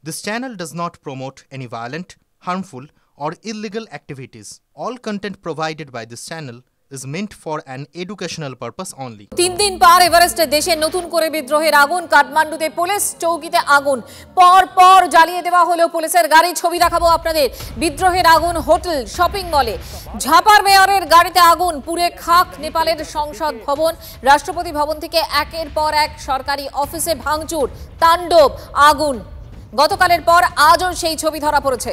This channel does not promote any violent, harmful, or illegal activities. All content provided by this channel is meant for an educational purpose only. 3 দিন পার এভারেস্টে দেশে নতুন করে বিদ্রোহের আগুন। কাঠমান্ডুতে police চৌকিতে আগুন, পর জ্বালিয়ে দেওয়া হলো পুলিশের গাড়ি। ছবি দেখাবো আপনাদের। বিদ্রোহের আগুন হোটেল, শপিং মলে। ঝাপার মেয়রের গাড়িতে আগুন, পুড়ে খাক নেপালের সংসদ ভবন। রাষ্ট্রপতি ভবন থেকে একের পর এক সরকারি অফিসে ভাঙচুর, তাণ্ডব আগুন। গতকালের পর আজও সেই ছবি ধরা পড়েছে।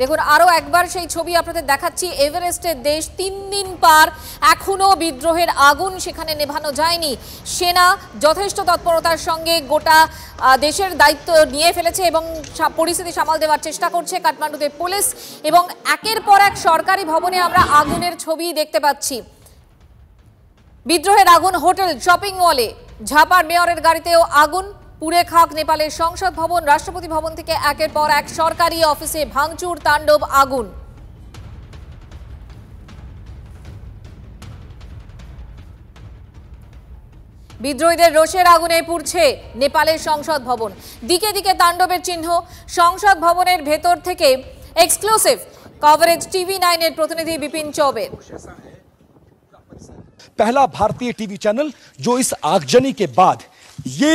দেখুন আরো একবার সেই ছবি আপনাদের দেখাচ্ছি। এভারেস্টের দেশ 3 দিন পার, এখনো বিদ্রোহের আগুন সেখানে নেভানো যায়নি। সেনা যথেষ্ট তৎপরতার সঙ্গে গোটা দেশের দায়িত্ব নিয়ে ফেলেছে এবং পরিস্থিতি সামাল দেওয়ার চেষ্টা করছে কাঠমান্ডুতে পুলিশ। এবং একের পর এক সরকারি ভবনে আমরা আগুনের ছবি দেখতে পাচ্ছি। বিদ্রোহের আগুন হোটেল, শপিং মলে। ঝাপার মেয়রের গাড়িতেও আগুন, পুড়ে খাক নেপালের সংসদ ভবন। রাষ্ট্রপতি ভবন থেকে একের পর এক সরকারি অফিসে ভাঙচুর, তাণ্ডব আগুন। বিদ্রোহীদের রোষের আগুনে পুড়ছে নেপালের সংসদ ভবন। দিকে দিকে তাণ্ডবের চিহ্ন। সংসদ ভবনের ভেতর থেকে এক্সক্লুসিভ কভারেজ TV9 এর প্রতিনিধি বিপিন চৌবে। पहला भारतीय टीवी चैनल जो इस आगजनी के बाद ये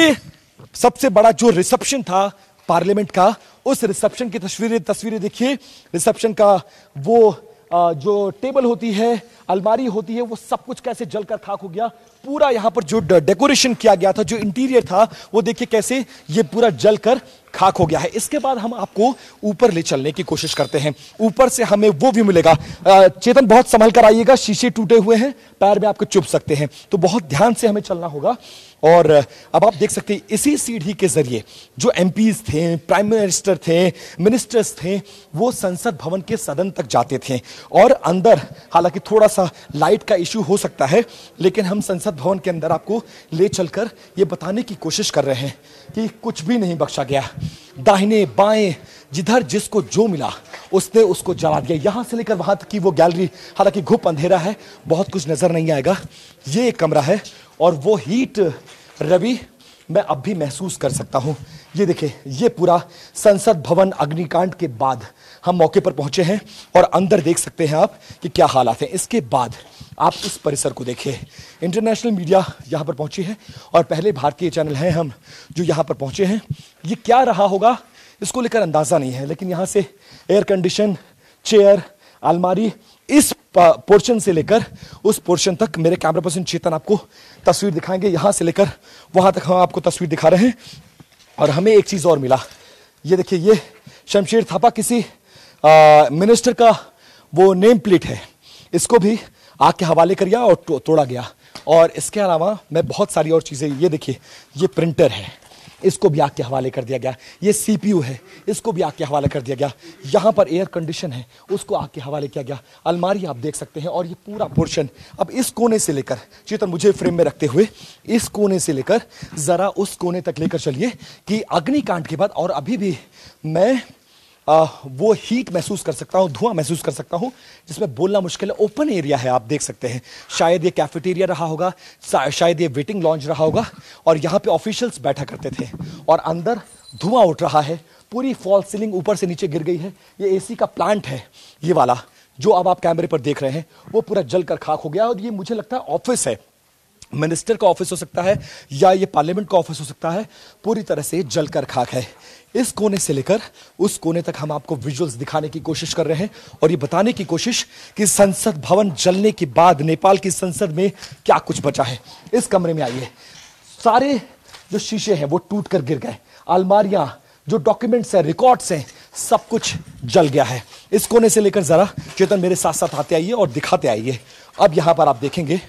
सबसे बड़ा जो रिसेप्शन था पार्लियामेंट का, उस रिसेप्शन की तस्वीरें देखिए। रिसेप्शन का वो जो टेबल होती है, अलमारी होती है, वो सब कुछ कैसे जलकर खाक हो गया। पूरा यहाँ पर जो डेकोरेशन किया गया था, जो इंटीरियर था, वो देखिए कैसे ये पूरा जलकर खाक हो गया है। इसके बाद हम आपको ऊपर ले चलने की कोशिश करते हैं। ऊपर से हमें वो भी मिलेगा। चेतन बहुत संभल कर आइएगा, शीशे टूटे हुए हैं, पैर में आपको चुभ सकते हैं, तो बहुत ध्यान से हमें चलना होगा। और अब आप देख सकते हैं इसी सीढ़ी के जरिए जो MPs थे, प्राइम मिनिस्टर थे, मिनिस्टर्स थे, वो संसद भवन के सदन तक जाते थे। और अंदर हालांकि थोड़ा सा लाइट का इश्यू हो सकता है, लेकिन हम संसद भवन के अंदर आपको ले चलकर ये बताने की कोशिश कर रहे हैं कि कुछ भी नहीं बख्शा गया। दाहिने बाएं जिधर जिसको जो मिला उसने उसको जला दिया। यहां से लेकर वहां तक की वो गैलरी, हालांकि घुप अंधेरा है, बहुत कुछ नजर नहीं आएगा। ये एक कमरा है और वो हीट रवि मैं अब भी महसूस कर सकता हूं। ये देखिए, ये पूरा संसद भवन अग्निकांड के बाद हम मौके पर पहुंचे हैं और अंदर देख सकते हैं आप कि क्या हालात हैं। इसके बाद आप इस परिसर को देखिए। इंटरनेशनल मीडिया यहां पर पहुंची है और पहले भारतीय चैनल हैं हम जो यहां पर पहुंचे हैं। ये क्या रहा होगा इसको लेकर अंदाजा नहीं है, लेकिन यहां से एयर कंडीशन, चेयर, अलमारी, इस पोर्शन से लेकर उस पोर्शन तक मेरे कैमरा पर्सन चेतन आपको तस्वीर दिखाएंगे। यहां से लेकर वहां तक हम आपको तस्वीर दिखा रहे हैं। और हमें एक चीज और मिला, ये देखिए, ये शमशेर थापा किसी मिनिस्टर का वो नेम प्लेट है, इसको भी आग के हवाले कर दिया और तोड़ा गया। और इसके अलावा मैं बहुत सारी और चीजें, ये देखिए, ये प्रिंटर है, इसको भी आग के हवाले कर दिया गया। ये CPU है, इसको भी आग के हवाले कर दिया गया। यहाँ पर एयर कंडीशन है, उसको आग के हवाले किया गया। अलमारी आप देख सकते हैं। और ये पूरा पोर्शन, अब इस कोने से लेकर, चेतन मुझे फ्रेम में रखते हुए इस कोने से लेकर जरा उस कोने तक लेकर चलिए कि अग्निकांड के बाद, और अभी भी मैं वो हीट महसूस कर सकता हूं, धुआं महसूस कर सकता हूं, जिसमें बोलना मुश्किल है। ओपन एरिया है, आप देख सकते हैं। शायद ये कैफेटेरिया रहा होगा, शायद ये वेटिंग लॉन्ज रहा होगा, और यहां पे ऑफिशियल्स बैठा करते थे। और अंदर धुआं उठ रहा है, पूरी फॉल सीलिंग ऊपर से नीचे गिर गई है। ये AC का प्लांट है, ये वाला जो अब आप कैमरे पर देख रहे हैं, वो पूरा जलकर खाक हो गया। और ये मुझे लगता है ऑफिस है, मिनिस्टर का ऑफिस हो सकता है या ये पार्लियामेंट का ऑफिस हो सकता है, पूरी तरह से जलकर खाक है। इस कोने से लेकर उस कोने तक हम आपको विजुअल्स दिखाने की कोशिश कर रहे हैं और ये बताने की कोशिश कि संसद भवन जलने के बाद नेपाल की संसद में क्या कुछ बचा है। इस कमरे में आइए, सारे जो शीशे हैं वो टूट कर गिर गए। अलमारियां, जो डॉक्यूमेंट्स हैं, रिकॉर्ड्स हैं, सब कुछ जल गया है। इस कोने से लेकर जरा चेतन मेरे साथ साथ आते आइए और दिखाते आइए। अब यहां पर आप देखेंगे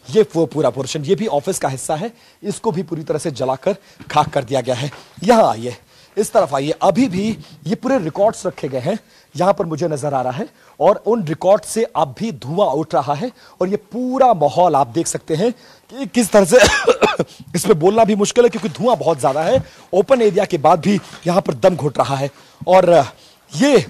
ये वो पूरा पोर्शन, ये भी ऑफिस का हिस्सा है, इसको भी पूरी तरह से जलाकर खाक कर दिया गया है। यहां आइए, इस तरफ आइए। अभी भी ये पूरे रिकॉर्ड्स रखे गए हैं, यहां पर मुझे नजर आ रहा है, और उन रिकॉर्ड से अब भी धुआं उठ रहा है। और ये पूरा माहौल आप देख सकते हैं कि किस तरह से इसमें बोलना भी मुश्किल है क्योंकि धुआं बहुत ज्यादा है। ओपन एरिया के बाद भी यहां पर दम घुट रहा है। और ये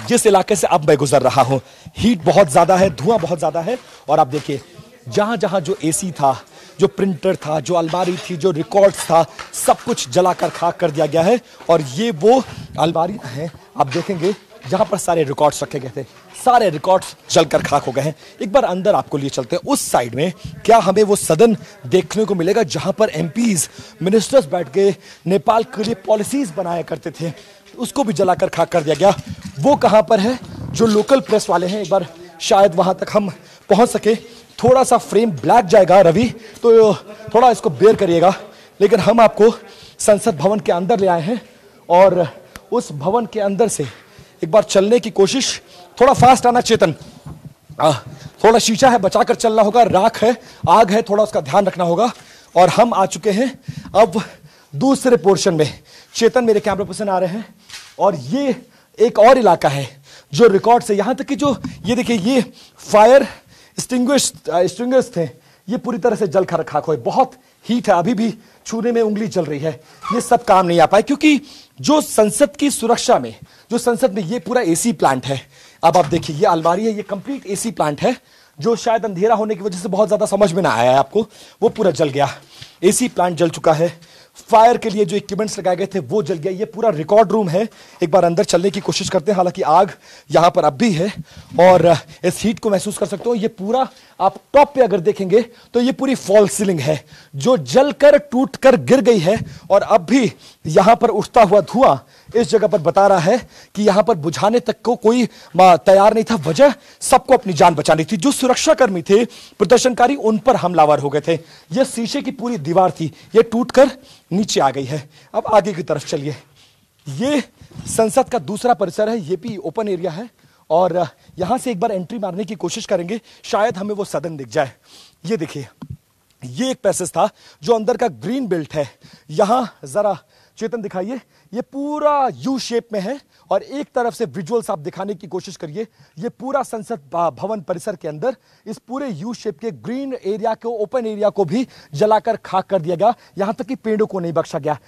जिस इलाके से अब मैं गुजर रहा हूं, हीट बहुत ज्यादा है, धुआं बहुत ज्यादा है। और आप देखिए, जहां जहां जो AC था, जो प्रिंटर था, जो अलमारी थी, जो रिकॉर्ड्स था, सब कुछ जलाकर खाक कर दिया गया है। और ये वो अलमारियां हैं, आप देखेंगे, जहां पर सारे रिकॉर्ड्स रखे गए थे, सारे रिकॉर्ड्स जलकर खाक हो गए हैं। एक बार अंदर आपको लिए चलते हैं। उस साइड में क्या हमें वो सदन देखने को मिलेगा जहां पर एमपीज, मिनिस्टर्स बैठ के नेपाल के लिए पॉलिसीज बनाया करते थे, उसको भी जलाकर खाक कर दिया गया। वो कहां पर है? जो लोकल प्रेस वाले हैं, एक बार शायद वहां तक हम पहुंच सके। थोड़ा सा फ्रेम ब्लैक जाएगा रवि, तो थोड़ा इसको बेयर करिएगा। लेकिन हम आपको संसद भवन के अंदर ले आए हैं और उस भवन के अंदर से एक बार चलने की कोशिश। थोड़ा फास्ट आना चेतन, थोड़ा शीशा है, बचाकर चलना होगा, राख है, आग है, थोड़ा उसका ध्यान रखना होगा। और हम आ चुके हैं अब दूसरे पोर्शन में। चेतन मेरे कैमरा पर्सन आ रहे हैं और ये एक और इलाका है जो रिकॉर्ड से, यहां तक कि जो ये देखिए, ये फायर एक्सटिंग्विशर्स थे, ये पूरी तरह से जल कर खाक हुए। बहुत हीट है, अभी भी छूने में उंगली चल रही है। ये सब काम नहीं आ पाए क्योंकि जो संसद की सुरक्षा में, जो संसद में, ये पूरा एसी प्लांट है। अब आप देखिए, ये अलमारी है, ये कंप्लीट एसी प्लांट है, जो शायद अंधेरा होने की वजह से बहुत ज्यादा समझ में ना आया है आपको, वो पूरा जल गया। एसी प्लांट जल चुका है। फायर के लिए जो इक्विपमेंट्स लगाए गए थे वो जल गया। ये पूरा रिकॉर्ड रूम है। एक बार अंदर चलने की कोशिश करते हैं। हालांकि आग यहां पर अब भी है और इस हीट को महसूस कर सकते हो। ये पूरा आप टॉप पे अगर देखेंगे तो ये पूरी फॉल सीलिंग है जो जलकर टूटकर गिर गई है। और अब भी यहां पर उठता हुआ धुआं इस जगह पर बता रहा है कि यहां पर बुझाने तक को कोई तैयार नहीं था। वजह, सबको अपनी जान बचानी थी। जो सुरक्षाकर्मी थे, प्रदर्शनकारी, उन पर हमलावर हो गए थे। यह शीशे की पूरी दीवार थी, यह टूटकर नीचे आ गई है। अब आगे की तरफ चलिए। ये संसद का दूसरा परिसर है, ये भी ओपन एरिया है और यहां से एक बार एंट्री मारने की कोशिश करेंगे, शायद हमें वो सदन दिख जाए। ये देखिए, ये एक पैसेज था जो अंदर का ग्रीन बेल्ट है। यहां जरा चेतन दिखाइए, ये पूरा यू शेप में है और एक तरफ से विजुअल्स आप दिखाने की कोशिश करिए। ये पूरा संसद भवन परिसर के अंदर इस पूरे यू शेप के ग्रीन एरिया को, ओपन एरिया को भी जलाकर खाक कर दिया गया। यहां तक कि पेड़ों को नहीं बख्शा गया।